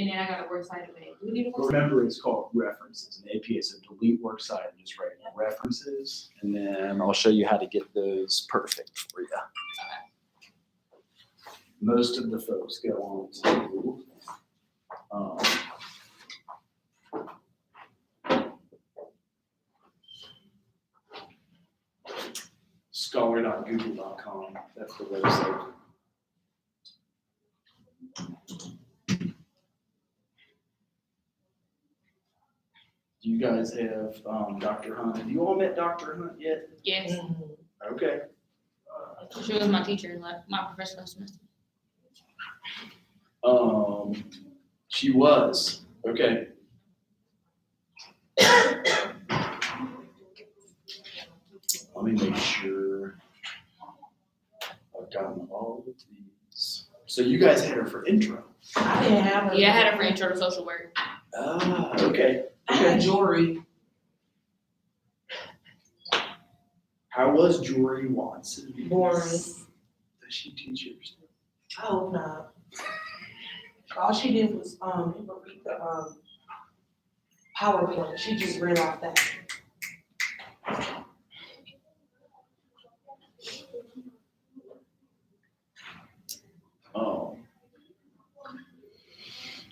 And then I got a works cited today. Do we need a works cited? Remember, it's called references. An APA said delete works cited, just write references, and then I'll show you how to get those perfect for you. Most of the folks go on to scholar.google.com. That's the website. Do you guys have Dr. Hunt? Have you all met Dr. Hunt yet? Yes. Okay. She was my teacher in my professional semester. She was. Okay. Let me make sure I've gotten all of these. So you guys had her for intro. I didn't have her. Yeah, I had her for intro to social work. Ah, okay. I had Jory. How was Jory Watson? Boring. Does she teach yours? I hope not. All she did was read the PowerPoint. She just read off that.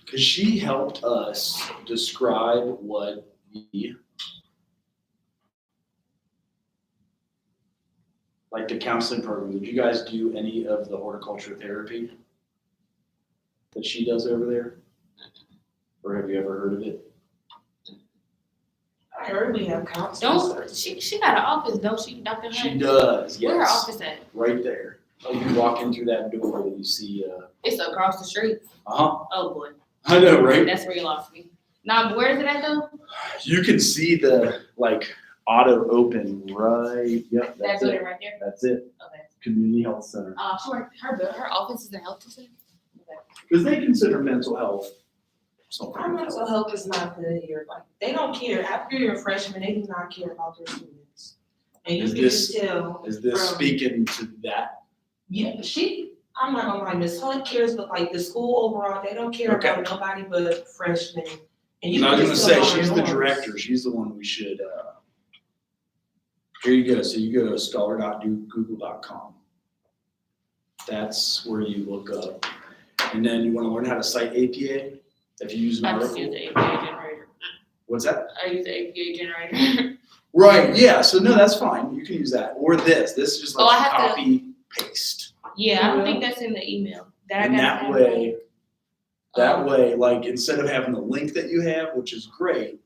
Because she helped us describe what the counseling program. Did you guys do any of the horticulture therapy that she does over there? Or have you ever heard of it? I heard we have counselors. She got an office, don't she, Dr. Hunt? She does, yes. Where her office at? Right there. You walk in through that door and you see. It's across the street. Oh boy. I know, right? That's where you lost me. Now, but where is it at though? You can see the auto open right. Yep, That that's building it. right there? That's it. Okay. Community Health Center. Her office is in health center? Okay. Because they consider mental health something. Our mental health is not good here. Like, they don't care. After you're a freshman, they do not care about their students. And you can just tell. Is this speaking to that? Yeah, I'm not gonna lie, Miss Hunt cares, but like the school overall, they don't care about nobody but freshmen. And I was gonna say, she's the director. She's the one we should, here you go. So you go to scholar.google.com. That's where you look up. And then you wanna learn how to cite APA. If you use an article. I just use the APA generator. What's that? I use the APA generator. Right, yeah, so no, that's fine. You can use that. Or this. This is just copy, paste. Yeah, I don't think that's in the email. And that way, instead of having the link that you have, which is great,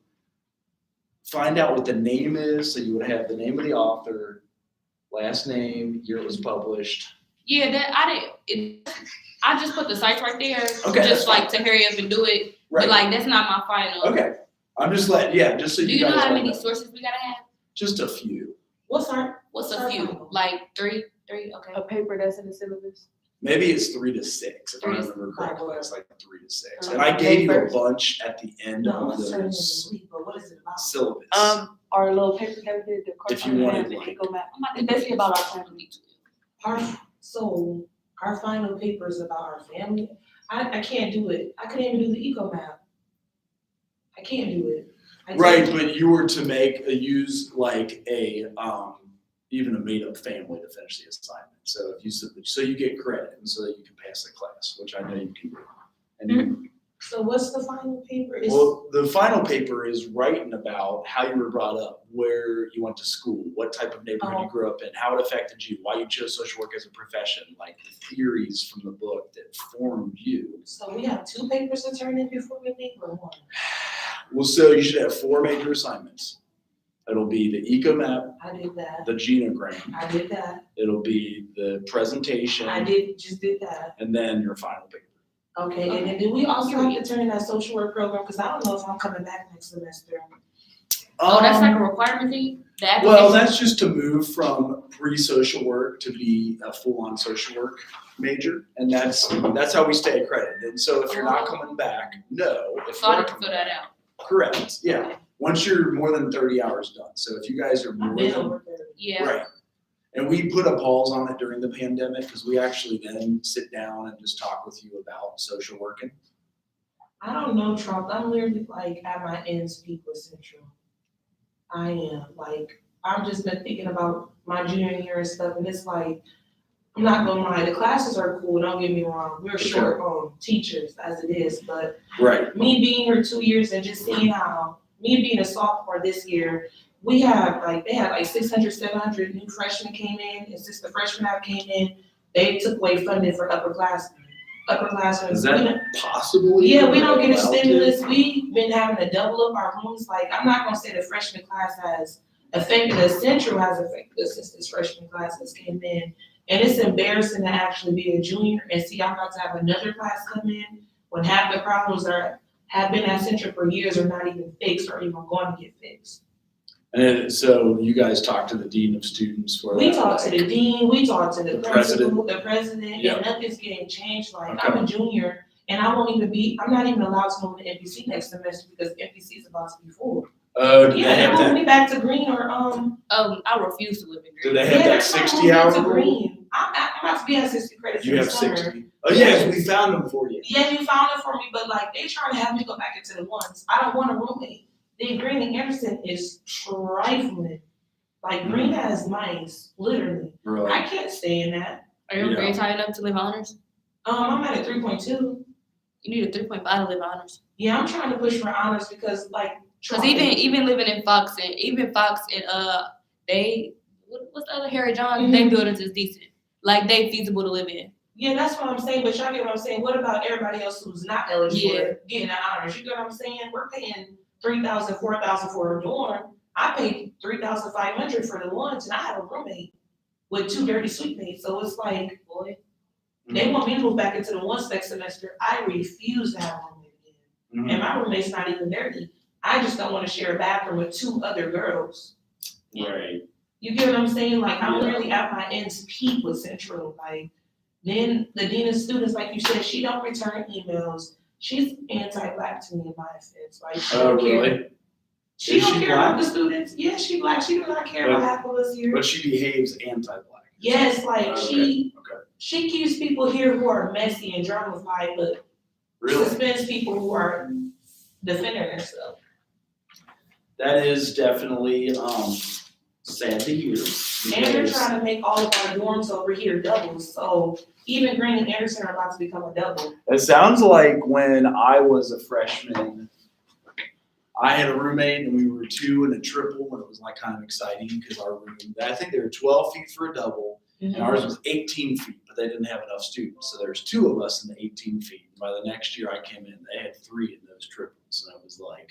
find out what the name is. So you would have the name of the author, last name, year it was published. Yeah, I just put the sites right there. Okay, just to hurry up and do it. Right. But that's not my final. Okay. I'm just just so you guys. Do you know how many sources we gotta have? Just a few. What's a few? Three? Okay. A paper that's in the syllabus? Maybe it's 3 to 6. If I remember correctly, it's 3 to 6. And I Okay, gave you a first. bunch at the end No, of I'm certain those but what is it about? syllabus. Our little paper that we did, the If you wanted, the eco map. I'm It's basically about our family. Our final paper is about our family. I can't do it. I couldn't even do the eco map. I can't do it. Right, but you were to use even a made-up family to finish the assignment. So if you so you get credit, and so that you can pass the class, which I know you can do. And So what's the final paper? well, the final paper is writing about how you were brought up, where you went to school, what type of neighborhood you grew up in, how it affected you, why you chose social work as a profession, the theories from the book that formed you. So we have 2 papers to turn in before we leave, or 1? Well, so you should have 4 major assignments. It'll be the eco map, I did that. the genogram. I did that. It'll be the presentation. Just did that. And then your final paper. Okay, and then do we also have to turn in that social work program? Because I don't know if I'm coming back next semester. Oh, that's a requirement thing? Well, that's just to move from pre-social work to be a full-on social work major. And that's how we stay accredited. And so if you're not coming back, no. So I need to fill that out. Correct, yeah. Once you're more than 30 hours done. So if you guys are more than, over 30. Yeah. right. And we put a pause on it during the pandemic because we actually then sit down and just talk with you about social working. I don't know, Trump. I'm literally like at my ends peak with Central. I am. Like, I've just been thinking about my junior year and stuff, and it's like, I'm not gonna lie, the classes are cool, don't get me wrong. We're short on teachers as it is, but Right. me being here 2 years and just seeing how, me being a sophomore this year, they had like 600, 700 new freshmen came in, and since the freshmen have came in, they took away funding for upperclassmen. Upperclassmen. Is that possible? Yeah, we don't get a allowed to? stimulus. We've been having to double up our rooms. Like, I'm not gonna say the freshman class has affected us. Central has affected us since this freshman class has came in. And it's embarrassing to actually be a junior and see I'm about to have another class come in when half the problems have been at Central for years are not even fixed or even going to get fixed. And then, so you guys talk to the dean of students for We that, talk to like- the dean, we talk to the The principal, the president, Yeah. and nothing's getting changed. Like, Okay. I'm a junior and I'm not even allowed to move to NPC next semester because NPC is about to be full. Oh, do they Yeah, they have moved that? me back to Green or, I refuse to live in Do Green. they have yeah, that they're trying to 60 move me hour to rule? Green. I'm about to be at 60 credits You in the have summer. 60. Oh, yes, we found them for you. Yeah, you found it for me, but like they trying to have me go back into the ones. I don't want a roommate. The Green and Anderson is trifling. Like Green has mice, literally. Really? I can't stay in that. Are your Yeah. grades high enough to live honors? I'm at a 3.2. You need a 3.5 to live honors. Yeah, I'm trying to push for honors because like. Cause even living in Fox and they what's the other Harry John? They buildings is decent. Like they feasible to live in. Yeah, that's what I'm saying, but y'all get what I'm saying. What about everybody else who's not eligible Yeah. to get in the honors? You get what I'm saying? We're paying $3,000, $4,000 for a dorm. I paid $3,500 for the lunch, and I have a roommate with 2 dirty suite mates. So it's like, boy, they want me to move back into the ones next semester. I refuse to have a roommate again. Mhm. And my roommate's not even dirty. I just don't want to share a bathroom with 2 other girls. Right. You get what I'm saying? Like, I'm Yeah. really at my ends peak with Central. Like, then the dean of students, like you said, she don't return emails. She's anti-black to me in my offense. Like, she Oh, don't care. really? She Is don't she care about black? the students. Yeah, she black. She do not care about half of us here. But she behaves anti-black. Yes, like Okay. she keeps people here who are messy and dramified, but Really? suspends people who are defending themselves. That is definitely sad to hear. And they're because- trying to make all of our dorms over here doubles. So even Green and Anderson are about to become a double. It sounds like when I was a freshman, I had a roommate and we were 2 and a triple, and it was like kind of exciting because our room, I think they were 12 feet for a double, and ours was 18 feet, but they didn't have enough students. So there's 2 of us in the 18 feet. And by the next year I came in, they had 3 in those triples. And I was like,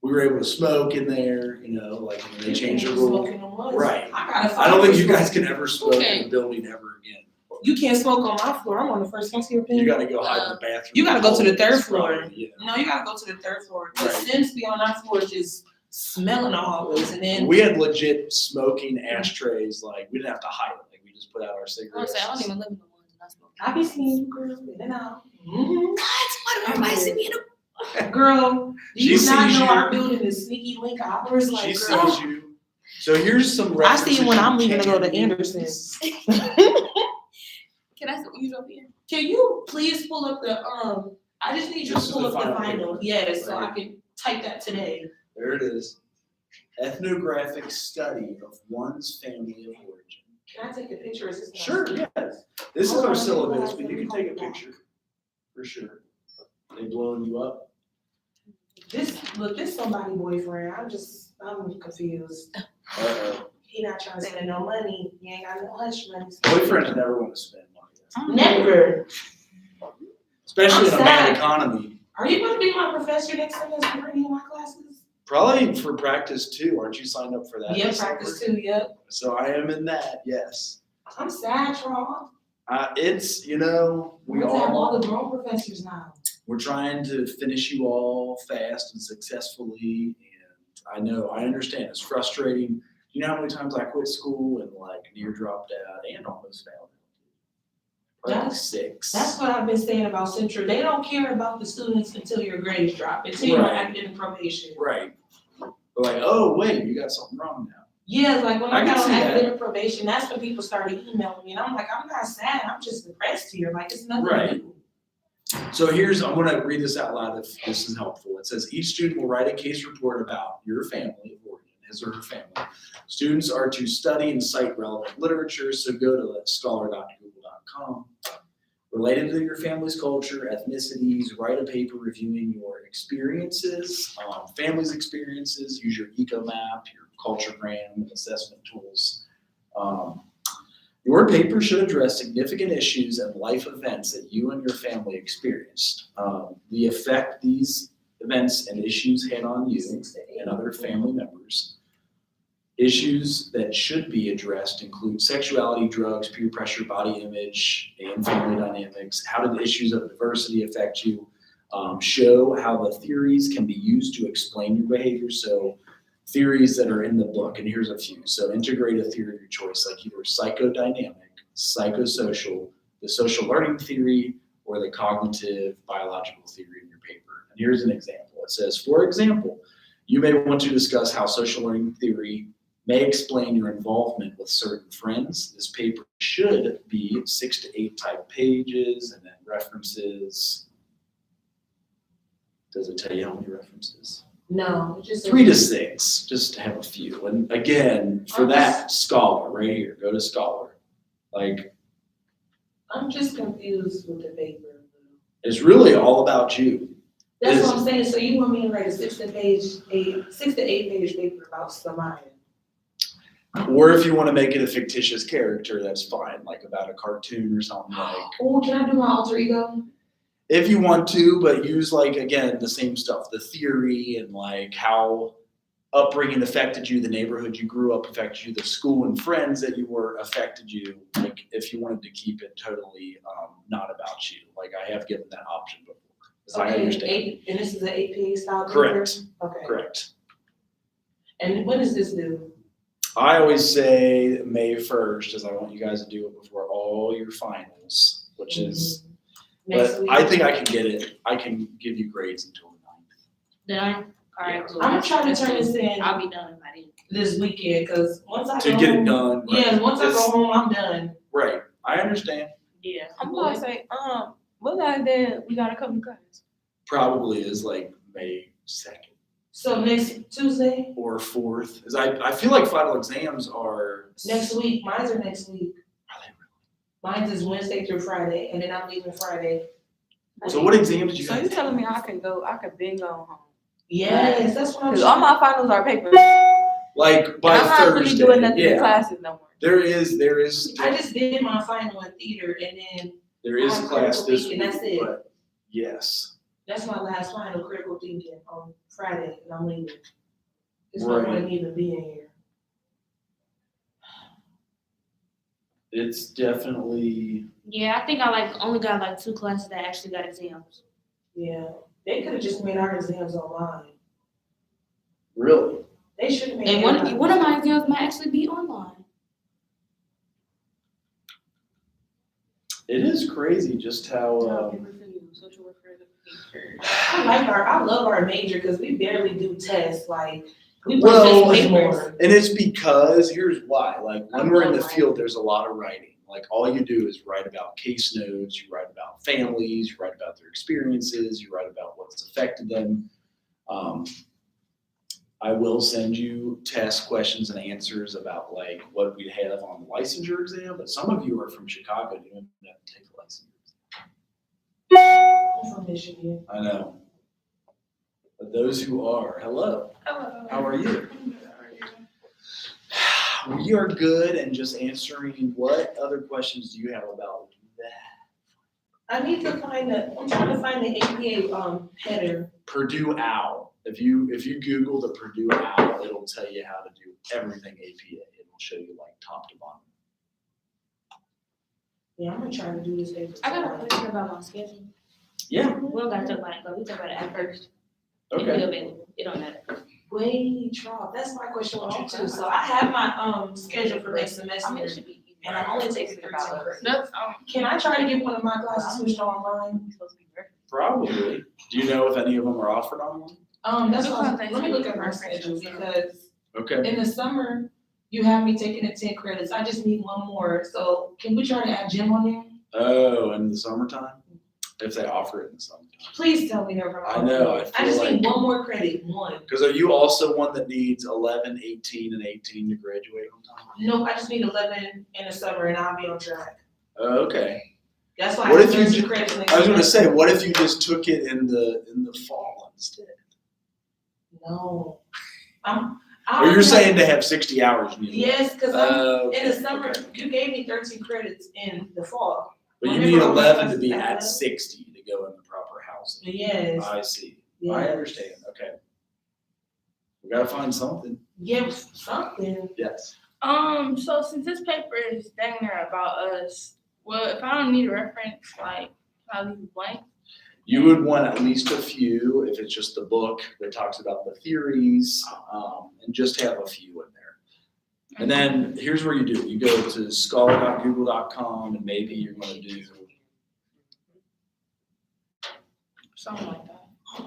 we were able to smoke in there, like when they changed the rule. Smoking on us. Right. I I don't think you guys can ever smoke Okay. in the building ever again. You can't smoke on my floor. I'm on the first floor. You gotta go hide in the bathroom. You gotta go to the third It's floor. probably- yeah. No, you gotta go to the third floor. The Right. Sims be on our floor just smelling the hallways, and then We had legit smoking ashtrays, like we didn't have to hide it, like we just put out our I cigarettes. don't even live in the ones and I smoke. I be seeing you girls in and out. Mm-hmm. Why do everybody see me in a Girl, do you She not sees know you. our building is sneaky link hours? Like, She girl, sees you. So here's some I see you when I'm references leaving to go to can Anderson. use. Can I use up here? Can you please pull up the I just need you Just to pull the up the final final, paper. yes, so Right. I can type that today. There it is. Ethnographic study of one's family of origin. Can I take a picture? Is this not- Sure, yes. This is Hold our on, syllabus, let me but you can go take a back. picture, for sure. They blowing you up? This somebody boyfriend. I'm confused. Uh-oh. He not trying to spend no money. He ain't got no hush money. Boyfriends never want to spend money, Never. especially in a I'm bad sad. economy. Are you going to be my professor next semester for any of my classes? Probably for practice too. Aren't you signed up for that? Yeah, this practice summer? too. Yep. So I am in that, yes. I'm sad, y'all. It's, We we have all all, the grown professors now. we're trying to finish you all fast and successfully. And I understand, it's frustrating. You know how many times I quit school and like near dropped out and almost failed? Probably like That's- 6. That's what I've been saying about Central. They don't care about the students until your grades drop, until you're Right. active probation. Right. They're like, oh, wait, you got something wrong now. Yeah, like when I I can got on see that. academic probation, that's when people started emailing me, and I'm like, I'm not sad, I'm just depressed here, like it's nothing Right. new. So I'm gonna read this out loud if this is helpful. It says, each student will write a case report about your family, or his or her family. Students are to study and cite relevant literature, so go to scholar.google.com. Related to your family's culture, ethnicities, write a paper reviewing your experiences, family's experiences, use your eco-map, your culturegram, assessment tools. Your paper should address significant issues and life events that you and your family experienced. The effect these events and issues had on you and other family members. Issues that should be addressed include sexuality, drugs, peer pressure, body image, and family dynamics. How did the issues of diversity affect you? Show how the theories can be used to explain your behavior. So theories that are in the book, and here's a few. So integrate a theory of your choice, like either psychodynamic, psychosocial, the social learning theory, or the cognitive biological theory in your paper. And here's an example. It says, for example, you may want to discuss how social learning theory may explain your involvement with certain friends. This paper should be 6 to 8 type pages, and then references. Does it tell you how many references? No, just 3 to 6, just to have a few. And again, for that, Scholar, right here, go to Scholar. Like, I'm just confused with the paper. it's really all about you. That's what I'm saying. So you want me to write a 6 to 8 page paper about Samaya? Or if you want to make it a fictitious character, that's fine, like about a cartoon or something like. Oh, can I do my alter ego? If you want to, but use like, again, the same stuff, the theory and like how upbringing affected you, the neighborhood you grew up affected you, the school and friends that you were affected you. Like if you wanted to keep it totally not about you, like I have given that option before. As I understand. And this is an 8-page style paper? Correct. Okay. Correct. And when does this due? I always say May 1st, as I want you guys to do it before all your finals, which is, Next but week? I think I can get it. I can give you grades until the 9th. Then all right. Cool. I'm trying to turn this in I'll be done by then. this weekend, because once I To go get it home, done. Right. yeah, once I It's- go home, I'm done. Right, I understand. Yeah. I'm gonna say, what last day we gotta come to class? Probably is like May 2nd So next Tuesday, or 4th. As I feel like final exams are. next week, mine's are next week. Are they really? Mine's is Wednesday through Friday, and then I'm leaving Friday. So what exams do you So have? you telling me I can binge go home? Yes, that's what I'm Cause all saying. my finals are papers. Like by And I'm not Thursday, really doing nothing in yeah. classes no more. There is I just did my final in theater, and then there is I have class critical this thinking, week, that's it. but yes. that's my last final, critical thinking, on Friday, and I'm leaving. There's Right. no point in even being here. It's definitely, Yeah, I think I only got like 2 classes that actually got exams. Yeah, they could have just made our exams online. really, They should have made. And everybody- one of my exams might actually be online. it is crazy just how, Social work for the future. I love our major, because we barely do tests, like, we Well, just papers. more. and it's because, here's why, like when I we're in the love field, there's a lot of writing. Like all you do is write about case notes, you write about families, you write about their experiences, you write about what's affected them. I will send you test questions and answers about like what we'd have on the licensure exam, but some of you are from Chicago, you don't even have to take the licensure exam. I'm from Michigan. I know. But those who are, hello, how are you? We are good, and just answering, what other questions do you have about that? I need to I'm trying to find the APA, header. Purdue OWL. If you Google the Purdue OWL, it'll tell you how to do everything APA. It'll show you like top to bottom. Yeah, I'm gonna try to do this paper. I got a question about my schedule. Yeah, We don't gotta talk about it, but we talk about it at first. If okay. you're available, it don't matter. Wait, Charles, that's my question with you too. So I have my, schedule for next I mean, it semester, should be easy. and I'm only taking 3 credits. Nope. Can I try to get one of my classes switched online? It's supposed to be very. Probably. Do you know if any of them are offered online? That's why, let me look at my schedule, because Okay. in the summer, you have me taking the 10 credits. I just need one more. So can we try to add gym on there? Oh, in the summertime? if they offer it in some. Please tell me they're wrong. I know, I I feel just like. need one more credit, one. Because are you also one that needs 11, 18, and 18 to graduate on time? Nope, I just need 11 in the summer and I'll be on track. Okay. That's why What I if you have ju- credits next I was gonna semester. say, what if you just took it in the fall instead? No. I Or you're already saying to have 60 hours? You need Yes, because Okay, in the summer, okay. you gave me 13 credits in the fall. But you Remember need all my 11 to classes be after at that? 60 to go in the proper housing. Yes. I see. I yes. understand. Okay. We gotta find something. Yeah, something. Yes. So since this paper is dang near about us, well, if I don't need a reference, like, can I leave it blank? You would want at least a few, if it's just the book that talks about the theories, and just have a few in there. And then here's where you do. You go to scholar.google.com and maybe you're gonna do, Something like that.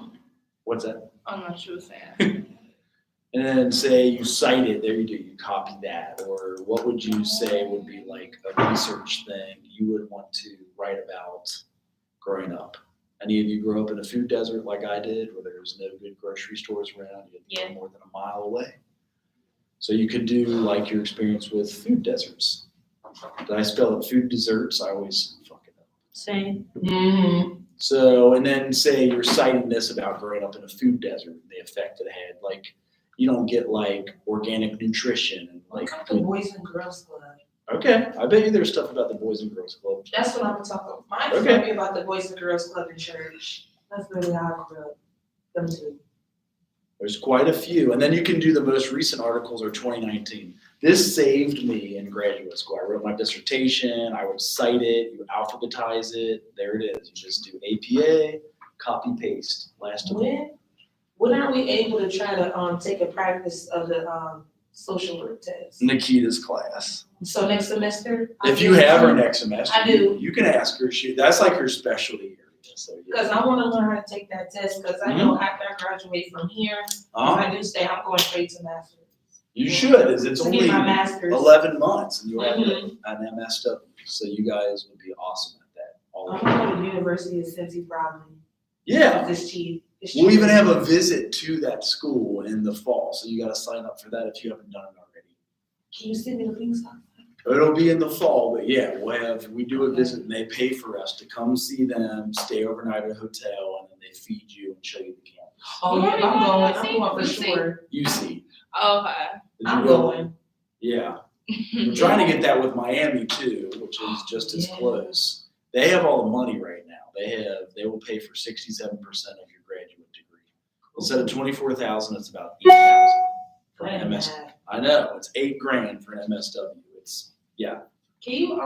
what's that? I'm not sure what saying. And then say you cite it, there you do, you copy that. Or what would you say would be like a research thing you would want to write about growing up? Any of you grew up in a food desert like I did, where there was no good grocery stores around, you had to go more than a mile away? So you could do like your experience with food deserts. Did I spell it food deserts? I always fuck it up. Same. Mm-hmm. So, and then say you're citing this about growing up in a food desert, and the effect it had. Like, you don't get like organic nutrition and like. Look at the Boys and Girls Club. Okay, I bet you there's stuff about the Boys and Girls Club. That's what I'm talking about. Mine Okay. told me about the Boys and Girls Club in church. That's really how I grew up. Them two. There's quite a few, and then you can do the most recent articles are 2019. This saved me in graduate school. I wrote my dissertation, I would cite it, you alphabetize it, there it is. You just do APA, copy paste, last of all. When are we able to try to take a practice of the social work test? Nikita's class. So next semester? If you have her next semester, I do. you can ask her. That's like her specialty area. So yeah. Because I want to learn how to take that test, because I know after I graduate from here, if I do stay, I'm going straight to master's. You should, as it's To only get my master's. 11 months and you'll have Mhm. an MSW. So you guys would be awesome at that. All I'm of you. going to the University of Cincy probably. Yeah. It's cheap. It's We'll cheap. even have a visit to that school in the fall. So you got to sign up for that if you haven't done it already. Can you send me the links? It'll be in the fall, but yeah, we do a visit and they pay for us to come see them, stay overnight at a hotel, and then they feed you and show you the campus. Oh yeah, I'm going for sure. You see. Okay. Did you I'm go? going. Yeah. We're trying to get that with Miami too, which is just as Yeah. close. They have all the money right now. They will pay for 67% of your graduate degree. Instead of 24,000, it's about 8,000 for an MS. I know, it's $8,000 for an MSW. Can you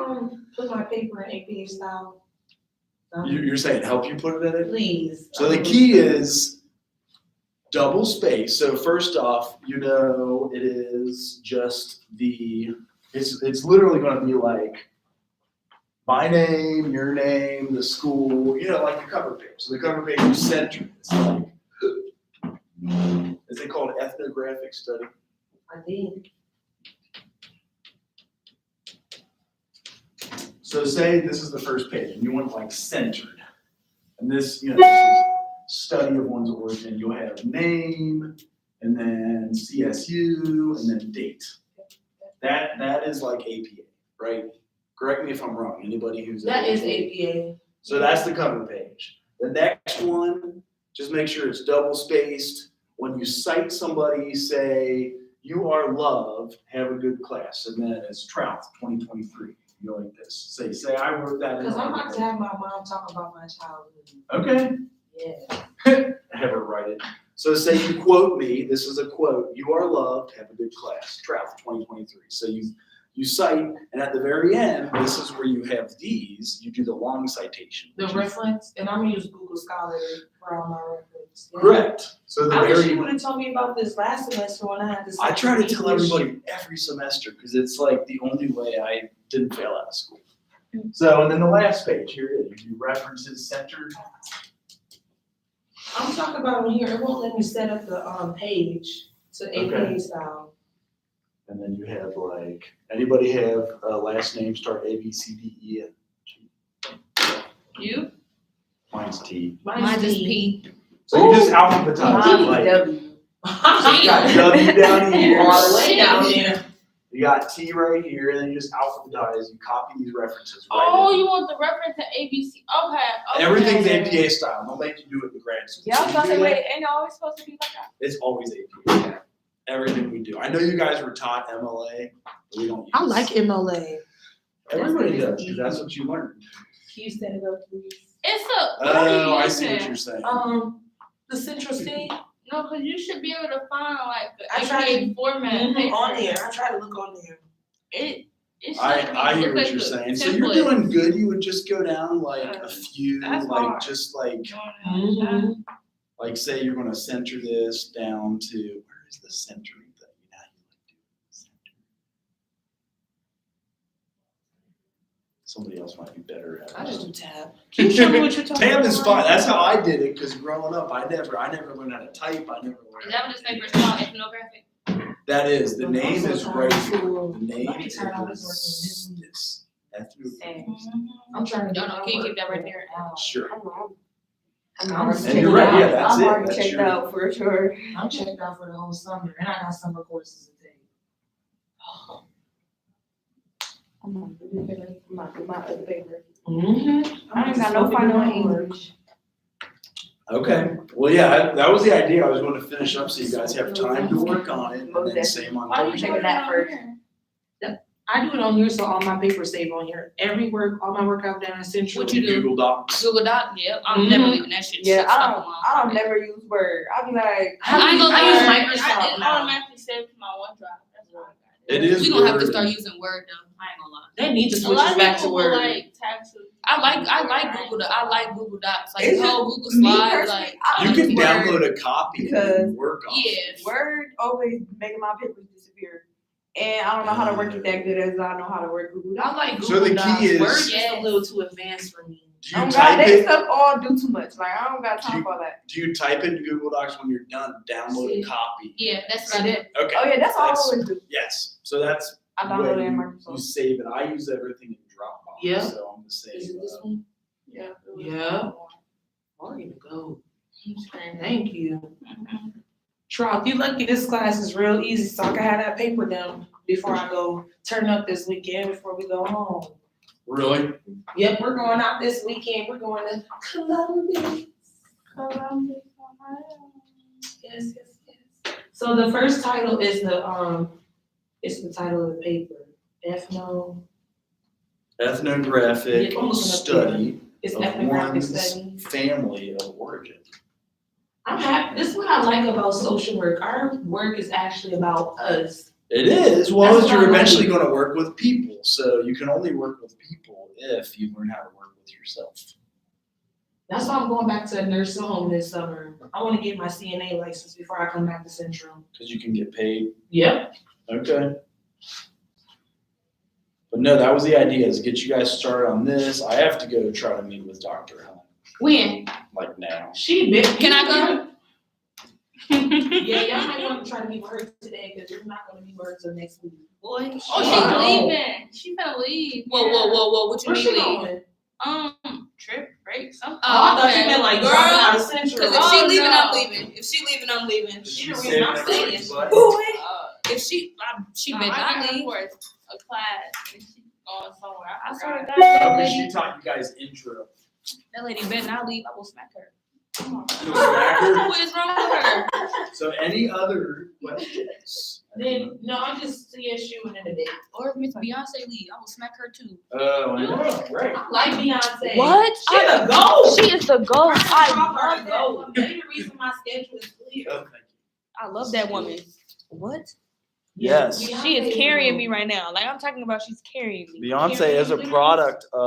put my paper in APA style? You're saying help you put it in it? Please. So the key is double space. So first off, it is just it's literally going to be like my name, your name, the school, like the cover page. So the cover page is centered. It's like, is it called ethnographic study? I did. So say this is the first page and you want it like centered. And this, this is study of one's origin. You'll have name and then CSU and then date. That is like APA, right? Correct me if I'm wrong. Anybody who's That is APA. So that's the cover page. The next one, just make sure it's double spaced. When you cite somebody, say, you are loved, have a good class. And then it's Trout 2023. You go like this. Say I wrote that in. Because I'm about to have my mom talk about my childhood. Okay. Yeah. Have her write it. So say you quote me. This is a quote. You are loved, have a good class. Trout 2023. So you cite, and at the very end, this is where you have these. You do the long citation. The reference, and I'm gonna use Google Scholar for all my reference. Yeah. Correct. So the I wish very. you would have told me about this last semester when I had this. I try to tell everybody every semester because it's like the only way I didn't fail out of school. So, and then the last page, here it is. You do references centered. I'm talking about on here, it won't let me set up the page to APA Okay. style. And then you have like, anybody have a last name start A, B, C, D, E? You? Mine's T. Mine's just P. So you just alphabetize it, like, you got W down here, All the way down there. you got T right here, and then you just alphabetize, you copy these references right Oh, in. you want the reference to ABC? Okay. Everything's APA style, they'll make you do it in grad school. Yeah, I So was you about to do say, that, wait, ain't it always supposed to be like that? it's always APA. Everything we do. I know you guys were taught MLA, but we don't use. I like MLA. Everybody does, because that's what you learned. Can you set it up, please? It's a. what are you Oh, I see what using? you're saying. The Central C. No, because you should be able to find like the I tried APA format. paper. On there. I try to look on there. It should I be- hear look what like you're the saying. So you're template. doing good. You would just go down like a few, That's like hard. just like Mm-hmm. like say you're gonna center this down to where is the centering thing? Now you like do center. Somebody else might be better at it. I just do tab. Can you show me what you're talking about? Tab is fine. That's how I did it because growing up, I never learned how to type. I never learned. Is that what this paper is called? Ethnographic? That is the name is right here. Cool. The name Let me is turn on this working this. Same. I'm trying to No, get no, my can you work keep that right there? Sure. I'm And already you're checked right, out. yeah, that's I'm it, already that's checked your- out for sure. I'm checked out for the whole summer, and I got summer courses to take. I'm on my other paper. Mm-hmm. I ain't got no final in English. Okay, well, yeah, that was the idea. I was going to finish up so you guys have time to work on it and then same on Why you Thursday. checking that first? I do it on here, so all my papers save on here. Every work, all my work I've done in Central. What you do? Google Docs. Google Doc? Yep. I'm Mhm. never leaving that shit. Yeah, stuck along. I don't never use Word. I'll be like, I ain't gonna lie. use I Microsoft it now. automatically saved to my OneDrive. That's why I got It is We gonna have to Word. start using Word though. I ain't gonna lie. They need to A switch lot us of back to people Word. like taxes. I like Google Docs. I like Google Docs. Like It's the whole Google me Slides. personally, Like I You don't can use Word. download a copy and then Because- work on it. yeah. Word always making my papers disappear. And I don't know how to work it that good as I know how to work Google I Docs. like Google So the key Docs. is- Word is Yes. a little too advanced for me. Do you Oh God, type they it? stuff all do too much. Like I don't got time for all that. Do you type it in Google Docs when you're done? Download a copy. Yeah, that's what I did. Okay. Oh yeah, that's all I That's- always do. Yes. So that's I download it when in you Microsoft. save it. I use everything in Dropbox. Yeah. So I'm the same. Is it this one? Yeah. Yeah. Oh, you go. Thank you. Trout, you lucky this class is real easy, so I can have that paper done before I go turn up this weekend before we go home. Really? Yep, we're going out this weekend. We're going to Columbus. Yes, yes, yes. So the first title is it's the title of the paper. Ethnographic Yeah, I'm looking up study It's of ethnographic one's study. family of origin. I'm happy. This is what I like about social work. Our work is actually about us. It is. Well, That's as you're what I eventually like. going to work with people. So you can only work with people if you learn how to work with yourself. That's why I'm going back to a nursing home this summer. I want to get my CNA license before I come back to Central. Because you can get paid. Yep. Okay. But no, that was the idea, is get you guys started on this. I have to go try to meet with Dr. Hunt, When? like now. She bit. Can I go? Yeah, y'all might want to try to meet with her today because we're not going to meet with her till next week. Boy. Oh, she's Wow. leaving. She finna leave. Whoa. What you Where's mean she leave? going? Trip, break, something. I thought you okay. meant like Girl, dropping out of Central. Cause if Oh, she leaving, no. I'm leaving. If she leaving, I'm leaving. She the saving reason I'm everybody's saying. butt. If she No, better I not got her leave. for a class and she's going somewhere. I swear to forgot. God, that Okay, she lady, taught you guys intro. that lady better not leave. I will smack her. You'll smack her. What is wrong with her? So any other questions? Then, no, I'm just CSU and then a day. Or if Miss Beyonce leave, I will smack her too. Oh, I know, right. I like Beyonce. What? She the GOAT. She is the GOAT. I love that. Maybe the reason my schedule is clear. Oh, thank you. I love that woman. What? Yes. She is carrying me right now. Like I'm talking about, she's carrying me. Beyonce is a product of